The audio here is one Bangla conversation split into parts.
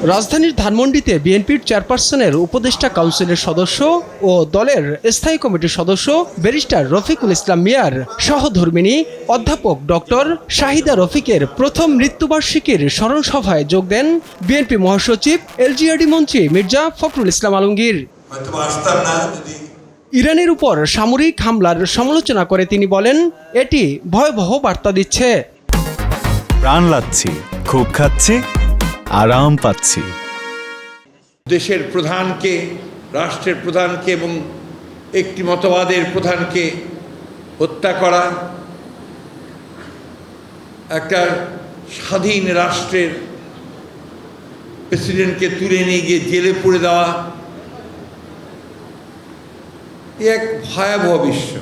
রাজধানীর ধানমন্ডিতে বিএনপির চেয়ারপারসনের উপদেষ্টা কাউন্সিলের সদস্য ও দলের স্থায়ী কমিটির সদস্য ব্যারিস্টার রফিকুল ইসলাম মিয়ার সহধর্মিণী অধ্যাপক ডক্টর শাহিদা রফিকের প্রথম মৃত্যুবার্ষিকীর স্মরণ সভায় যোগ দেন বিএনপি মহাসচিব এলজিআরডি মন্ত্রী মির্জা ফখরুল ইসলাম আলমগীর। ইরানের উপর সামরিক হামলার সমালোচনা করে তিনি বলেন, এটি ভয়াবহ বার্তা দিচ্ছে। প্রাণ লাচ্ছি, খুব খাচ্ছি, আরাম পাচ্ছি। দেশের প্রধানকে, রাষ্ট্রের প্রধানকে এবং একটি মতবাদের প্রধানকে হত্যা করা, একটা স্বাধীন রাষ্ট্রের প্রেসিডেন্টকে তুলে নিয়ে গিয়ে জেলে পুরে দেওয়া, এক ভয়াবহ বিশ্ব।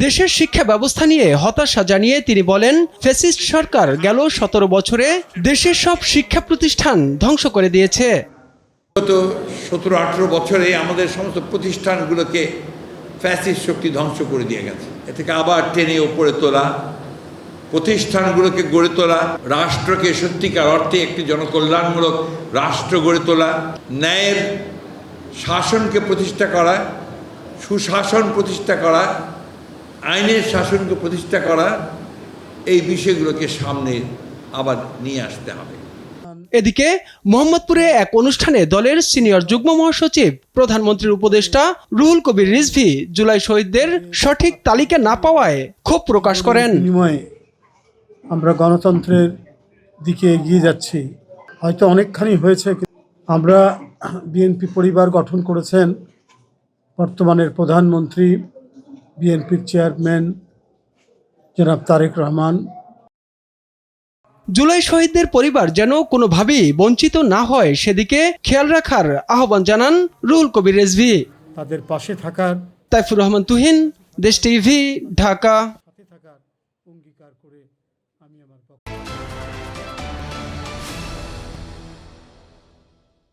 দেশের শিক্ষা ব্যবস্থা নিয়ে হতাশা জানিয়ে তিনি বলেন, ফ্যাসিস্ট সরকার গেল 17 বছরে দেশের সব শিক্ষা প্রতিষ্ঠান ধ্বংস করে দিয়েছে। গত 17-18 বছরে আমাদের সমস্ত প্রতিষ্ঠানগুলোকে ফ্যাসিস্ট শক্তি ধ্বংস করে দিয়ে গেছে। এ থেকে আবার টেনে ওপরে তোলা, প্রতিষ্ঠানগুলোকে গড়ে তোলা, রাষ্ট্রকে সত্যিকার অর্থে একটি জনকল্যাণমূলক রাষ্ট্র গড়ে তোলা, ন্যায়ের শাসনকে প্রতিষ্ঠা করা, সুশাসন প্রতিষ্ঠা করা, আইনের শাসনকে প্রতিষ্ঠা করা, এই বিষয়গুলোকে সামনে আবার নিয়ে আসতে হবে। এদিকে মোহাম্মদপুরে এক অনুষ্ঠানে দলের সিনিয়র যুগ্ম মহাসচিব প্রধানমন্ত্রীর উপদেষ্টা রুহুল কবির রিজভী জুলাই শহীদদের সঠিক তালিকা না পাওয়ায় ক্ষোভ প্রকাশ করেন। আমরা গণতন্ত্রের দিকে এগিয়ে যাচ্ছি, হয়তো অনেকখানি হয়েছে। আমরা বিএনপি পরিবার গঠন করেছেন বর্তমানের প্রধানমন্ত্রী, বিএনপির চেয়ারম্যান জনাব তারেক রহমান। জুলাই শহীদদের পরিবার যেন কোনোভাবেই বঞ্চিত না হয় সেদিকে খেয়াল রাখার আহ্বান জানান রুহুল কবির রিজভী। তাদের পাশে থাকার তাইফুর রহমান তুহিন, দেশ টিভি, ঢাকা। অঙ্গীকার করে আমি আমার